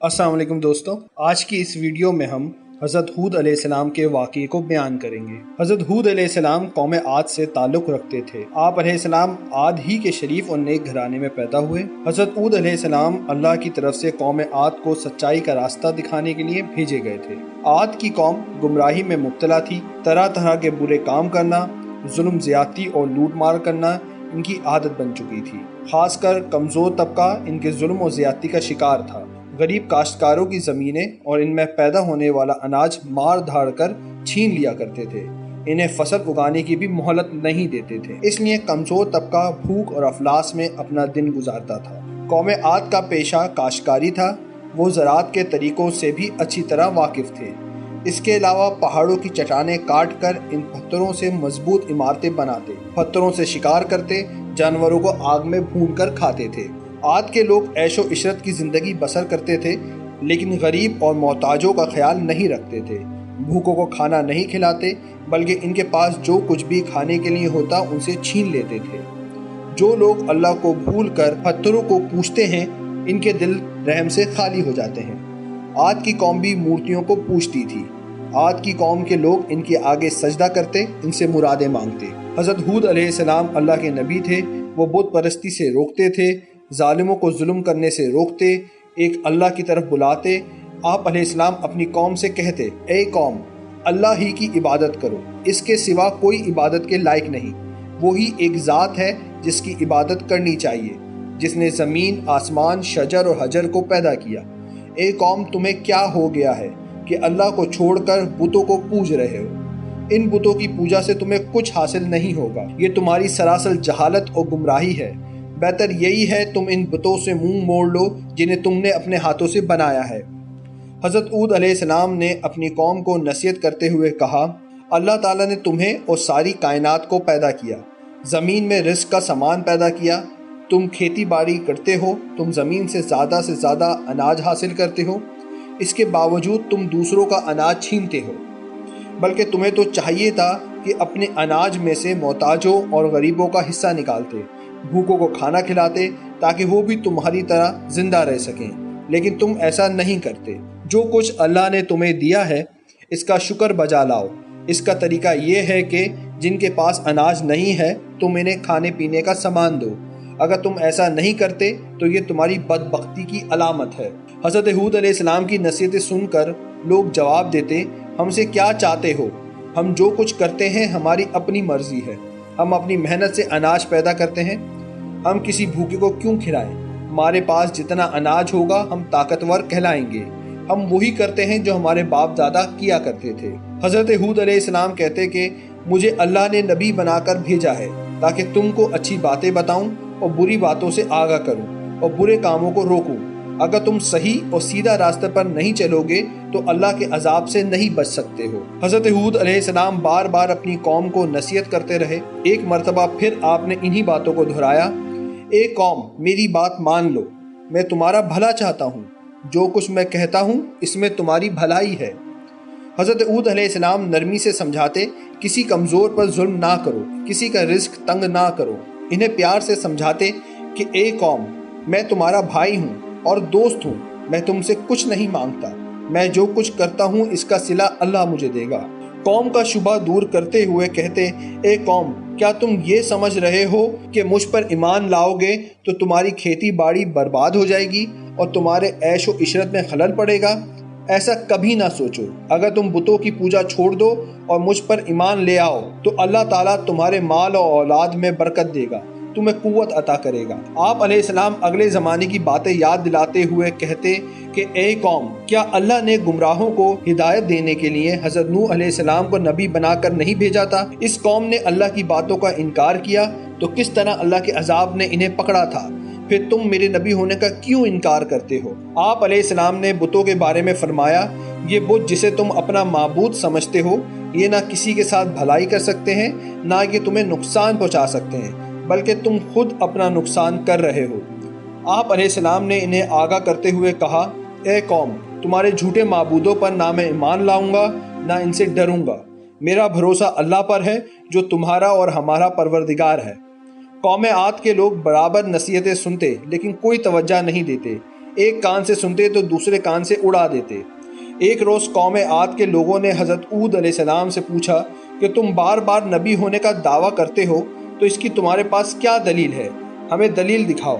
السلام علیکم دوستو، آج کی اس ویڈیو میں ہم حضرت ہود علیہ السلام کے واقعے کو بیان کریں گے۔ حضرت ہود علیہ السلام قوم عاد سے تعلق رکھتے تھے۔ آپ علیہ السلام عاد ہی کے شریف اور نیک گھرانے میں پیدا ہوئے۔ حضرت ہود علیہ السلام اللہ کی طرف سے قوم عاد کو سچائی کا راستہ دکھانے کے لیے بھیجے گئے تھے۔ عاد کی قوم گمراہی میں مبتلا تھی۔ طرح طرح کے برے کام کرنا، ظلم زیادتی اور لوٹ مار کرنا ان کی عادت بن چکی تھی۔ خاص کر کمزور طبقہ ان کے ظلم و زیادتی کا شکار تھا۔ غریب کاشتکاروں کی زمینیں اور ان میں پیدا ہونے والا اناج مار دھاڑ کر چھین لیا کرتے تھے۔ انہیں فصل اگانے کی بھی مہلت نہیں دیتے تھے، اس لیے کمزور طبقہ بھوک اور افلاس میں اپنا دن گزارتا تھا۔ قوم عاد کا پیشہ کاشتکاری تھا۔ وہ زراعت کے طریقوں سے بھی اچھی طرح واقف تھے۔ اس کے علاوہ پہاڑوں کی چٹانیں کاٹ کر ان پتھروں سے مضبوط عمارتیں بناتے، پتھروں سے شکار کرتے، جانوروں کو آگ میں بھون کر کھاتے تھے۔ عاد کے لوگ عیش و عشرت کی زندگی بسر کرتے تھے، لیکن غریب اور محتاجوں کا خیال نہیں رکھتے تھے۔ بھوکوں کو کھانا نہیں کھلاتے، بلکہ ان کے پاس جو کچھ بھی کھانے کے لیے ہوتا ان سے چھین لیتے تھے۔ جو لوگ اللہ کو بھول کر پتھروں کو پوجتے ہیں، ان کے دل رحم سے خالی ہو جاتے ہیں۔ عاد کی قوم بھی مورتیوں کو پوجتی تھی۔ عاد کی قوم کے لوگ ان کے آگے سجدہ کرتے، ان سے مرادیں مانگتے۔ حضرت ہود علیہ السلام اللہ کے نبی تھے۔ وہ بت پرستی سے روکتے تھے، ظالموں کو ظلم کرنے سے روکتے، ایک اللہ کی طرف بلاتے۔ آپ علیہ السلام اپنی قوم سے کہتے، اے قوم، اللہ ہی کی عبادت کرو، اس کے سوا کوئی عبادت کے لائق نہیں۔ وہی ایک ذات ہے جس کی عبادت کرنی چاہیے، جس نے زمین، آسمان، شجر اور حجر کو پیدا کیا۔ اے قوم، تمہیں کیا ہو گیا ہے کہ اللہ کو چھوڑ کر بتوں کو پوج رہے ہو؟ ان بتوں کی پوجا سے تمہیں کچھ حاصل نہیں ہوگا۔ یہ تمہاری سراسر جہالت اور گمراہی ہے۔ بہتر یہی ہے تم ان بتوں سے منہ موڑ لو جنہیں تم نے اپنے ہاتھوں سے بنایا ہے۔ حضرت ہود علیہ السلام نے اپنی قوم کو نصیحت کرتے ہوئے کہا، اللہ تعالیٰ نے تمہیں اور ساری کائنات کو پیدا کیا، زمین میں رزق کا سامان پیدا کیا۔ تم کھیتی باڑی کرتے ہو، تم زمین سے زیادہ اناج حاصل کرتے ہو، اس کے باوجود تم دوسروں کا اناج چھینتے ہو۔ بلکہ تمہیں تو چاہیے تھا کہ اپنے اناج میں سے محتاجوں اور غریبوں کا حصہ نکالتے، بھوکوں کو کھانا کھلاتے تاکہ وہ بھی تمہاری طرح زندہ رہ سکیں، لیکن تم ایسا نہیں کرتے۔ جو کچھ اللہ نے تمہیں دیا ہے اس کا شکر بجا لاؤ۔ اس کا طریقہ یہ ہے کہ جن کے پاس اناج نہیں ہے تم انہیں کھانے پینے کا سامان دو۔ اگر تم ایسا نہیں کرتے تو یہ تمہاری بدبختی کی علامت ہے۔ حضرت ہود علیہ السلام کی نصیحتیں سن کر لوگ جواب دیتے، ہم سے کیا چاہتے ہو؟ ہم جو کچھ کرتے ہیں ہماری اپنی مرضی ہے۔ ہم اپنی محنت سے اناج پیدا کرتے ہیں، ہم کسی بھوکے کو کیوں کھلائیں؟ ہمارے پاس جتنا اناج ہوگا ہم طاقتور کہلائیں گے۔ ہم وہی کرتے ہیں جو ہمارے باپ دادا کیا کرتے تھے۔ حضرت ہود علیہ السلام کہتے کہ مجھے اللہ نے نبی بنا کر بھیجا ہے تاکہ تم کو اچھی باتیں بتاؤں اور بری باتوں سے آگاہ کروں اور برے کاموں کو روکوں۔ اگر تم صحیح اور سیدھا راستہ پر نہیں چلو گے تو اللہ کے عذاب سے نہیں بچ سکتے ہو۔ حضرت ہود علیہ السلام بار بار اپنی قوم کو نصیحت کرتے رہے۔ ایک مرتبہ پھر آپ نے انہی باتوں کو دہرایا، اے قوم، میری بات مان لو، میں تمہارا بھلا چاہتا ہوں۔ جو کچھ میں کہتا ہوں اس میں تمہاری بھلائی ہے۔ حضرت ہود علیہ السلام نرمی سے سمجھاتے، کسی کمزور پر ظلم نہ کرو، کسی کا رزق تنگ نہ کرو۔ انہیں پیار سے سمجھاتے کہ اے قوم، میں تمہارا بھائی ہوں اور دوست ہوں، میں تم سے کچھ نہیں مانگتا، میں جو کچھ کرتا ہوں اس کا صلہ اللہ مجھے دے گا۔ قوم کا شبہ دور کرتے ہوئے کہتے، اے قوم، کیا تم یہ سمجھ رہے ہو کہ مجھ پر ایمان لاؤ گے تو تمہاری کھیتی باڑی برباد ہو جائے گی اور تمہارے عیش و عشرت میں خلل پڑے گا؟ ایسا کبھی نہ سوچو۔ اگر تم بتوں کی پوجا چھوڑ دو اور مجھ پر ایمان لے آؤ تو اللہ تعالیٰ تمہارے مال اور اولاد میں برکت دے گا، تمہیں قوت عطا کرے گا۔ آپ علیہ السلام اگلے زمانے کی باتیں یاد دلاتے ہوئے کہتے کہ اے قوم، کیا اللہ نے گمراہوں کو ہدایت دینے کے لیے حضرت نوح علیہ السلام کو نبی بنا کر نہیں بھیجا تھا؟ اس قوم نے اللہ کی باتوں کا انکار کیا تو کس طرح اللہ کے عذاب نے انہیں پکڑا تھا؟ پھر تم میرے نبی ہونے کا کیوں انکار کرتے ہو؟ آپ علیہ السلام نے بتوں کے بارے میں فرمایا، یہ بت جسے تم اپنا معبود سمجھتے ہو، یہ نہ کسی کے ساتھ بھلائی کر سکتے ہیں، نہ یہ تمہیں نقصان پہنچا سکتے ہیں، بلکہ تم خود اپنا نقصان کر رہے ہو۔ آپ علیہ السلام نے انہیں آگاہ کرتے ہوئے کہا، اے قوم، تمہارے جھوٹے معبودوں پر نہ میں ایمان لاؤں گا نہ ان سے ڈروں گا۔ میرا بھروسہ اللہ پر ہے جو تمہارا اور ہمارا پروردگار ہے۔ قوم عاد کے لوگ برابر نصیحتیں سنتے لیکن کوئی توجہ نہیں دیتے۔ ایک کان سے سنتے تو دوسرے کان سے اڑا دیتے۔ ایک روز قوم عاد کے لوگوں نے حضرت ہود علیہ السلام سے پوچھا کہ تم بار بار نبی ہونے کا دعویٰ کرتے ہو تو اس کی تمہارے پاس کیا دلیل ہے؟ ہمیں دلیل دکھاؤ،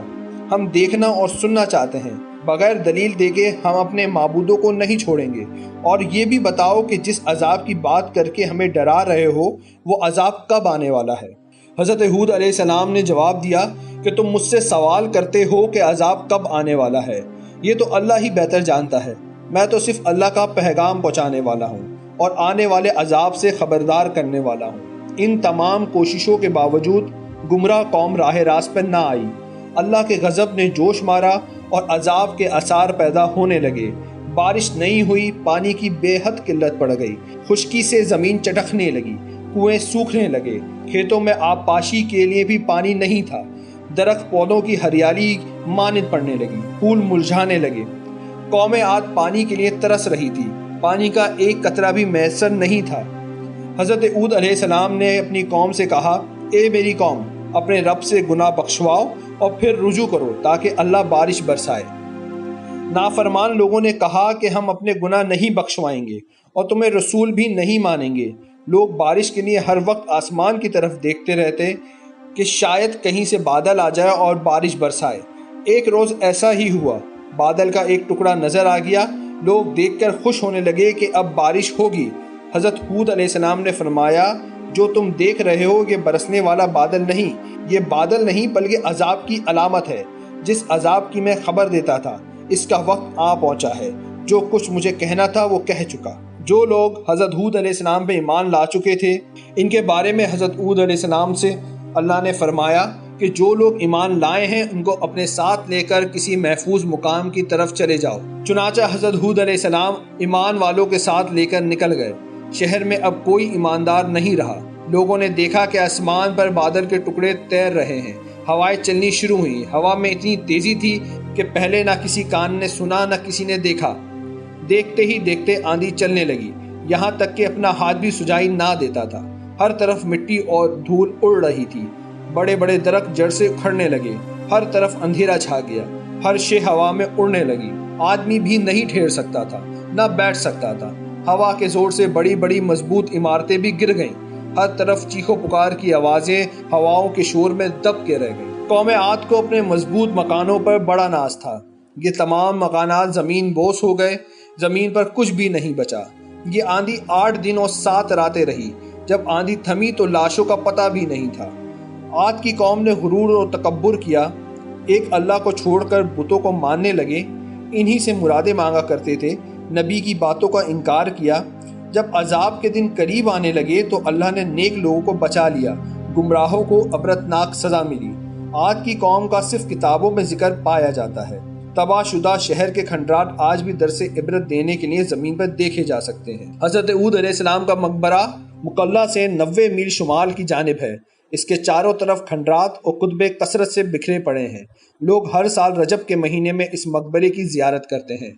ہم دیکھنا اور سننا چاہتے ہیں۔ بغیر دلیل دیکھے ہم اپنے معبودوں کو نہیں چھوڑیں گے، اور یہ بھی بتاؤ کہ جس عذاب کی بات کر کے ہمیں ڈرا رہے ہو وہ عذاب کب آنے والا ہے؟ حضرت ہود علیہ السلام نے جواب دیا کہ تم مجھ سے سوال کرتے ہو کہ عذاب کب آنے والا ہے، یہ تو اللہ ہی بہتر جانتا ہے۔ میں تو صرف اللہ کا پیغام پہنچانے والا ہوں اور آنے والے عذاب سے خبردار کرنے والا ہوں۔ ان تمام کوششوں کے باوجود گمراہ قوم راہ راست پر نہ آئی۔ اللہ کے غضب نے جوش مارا اور عذاب کے آثار پیدا ہونے لگے۔ بارش نہیں ہوئی، پانی کی بے حد قلت پڑ گئی، خشکی سے زمین چٹکنے لگی، کنویں سوکھنے لگے، کھیتوں میں آبپاشی کے لیے بھی پانی نہیں تھا، درخت پودوں کی ہریالی ماند پڑنے لگی، پھول مرجھانے لگے۔ قوم عاد پانی کے لیے ترس رہی تھی، پانی کا ایک قطرہ بھی میسر نہیں تھا۔ حضرت ہود علیہ السلام نے اپنی قوم سے کہا، اے میری قوم، اپنے رب سے گناہ بخشواؤ اور پھر رجوع کرو تاکہ اللہ بارش برسائے۔ نافرمان لوگوں نے کہا کہ ہم اپنے گناہ نہیں بخشوائیں گے اور تمہیں رسول بھی نہیں مانیں گے۔ لوگ بارش کے لیے ہر وقت آسمان کی طرف دیکھتے رہتے کہ شاید کہیں سے بادل آ جائے اور بارش برسائے۔ ایک روز ایسا ہی ہوا، بادل کا ایک ٹکڑا نظر آ گیا، لوگ دیکھ کر خوش ہونے لگے کہ اب بارش ہوگی۔ حضرت ہود علیہ السلام نے فرمایا، جو تم دیکھ رہے ہو یہ برسنے والا بادل نہیں، یہ بادل نہیں بلکہ عذاب کی علامت ہے، جس عذاب کی میں خبر دیتا تھا، اس کا وقت آ پہنچا ہے۔ جو کچھ مجھے کہنا تھا وہ کہہ چکا۔ جو لوگ حضرت ہود علیہ السلام پہ ایمان لا چکے تھے، ان کے بارے میں حضرت ہود علیہ السلام سے اللہ نے فرمایا کہ جو لوگ ایمان لائے ہیں ان کو اپنے ساتھ لے کر کسی محفوظ مقام کی طرف چلے جاؤ۔ چنانچہ حضرت ہود علیہ السلام ایمان والوں کے ساتھ لے کر نکل گئے۔ شہر میں اب کوئی ایماندار نہیں رہا۔ لوگوں نے دیکھا کہ آسمان پر بادل کے ٹکڑے تیر رہے ہیں، ہوائیں چلنی شروع ہوئیں۔ ہوا میں اتنی تیزی تھی کہ پہلے نہ کسی کان نے سنا نہ کسی نے دیکھا۔ دیکھتے ہی دیکھتے آندھی چلنے لگی، یہاں تک کہ اپنا ہاتھ بھی سجائی نہ دیتا تھا۔ ہر طرف مٹی اور دھول اڑ رہی تھی، بڑے بڑے درخت جڑ سے اکھڑنے لگے، ہر طرف اندھیرا چھا گیا، ہر شے ہوا میں اڑنے لگی۔ آدمی بھی نہیں ٹھہر سکتا تھا، نہ بیٹھ سکتا تھا۔ ہوا کے زور سے بڑی بڑی مضبوط عمارتیں بھی گر گئیں۔ ہر طرف چیخو پکار کی آوازیں ہواؤں کے شور میں دب کے رہ گئیں۔ قوم عاد کو اپنے مضبوط مکانوں پر بڑا ناز تھا۔ یہ تمام مکانات زمین بوس ہو گئے، زمین پر کچھ بھی نہیں بچا۔ یہ آندھی 8 دن اور 7 راتیں رہی۔ جب آندھی تھمی تو لاشوں کا پتہ بھی نہیں تھا۔ عاد کی قوم نے غرور اور تکبر کیا، ایک اللہ کو چھوڑ کر بتوں کو ماننے لگے، انہی سے مرادیں مانگا کرتے تھے، نبی کی باتوں کا انکار کیا۔ جب عذاب کے دن قریب آنے لگے تو اللہ نے نیک لوگوں کو بچا لیا، گمراہوں کو عبرتناک سزا ملی۔ عاد کی قوم کا صرف کتابوں میں ذکر پایا جاتا ہے۔ تباہ شدہ شہر کے کھنڈرات آج بھی درس عبرت دینے کے لیے زمین پر دیکھے جا سکتے ہیں۔ حضرت ہود علیہ السلام کا مقبرہ مقلا سے 90 میل شمال کی جانب ہے۔ اس کے چاروں طرف کھنڈرات اور کتبے کثرت سے بکھرے پڑے ہیں۔ لوگ ہر سال رجب کے مہینے میں اس مقبرے کی زیارت کرتے ہیں۔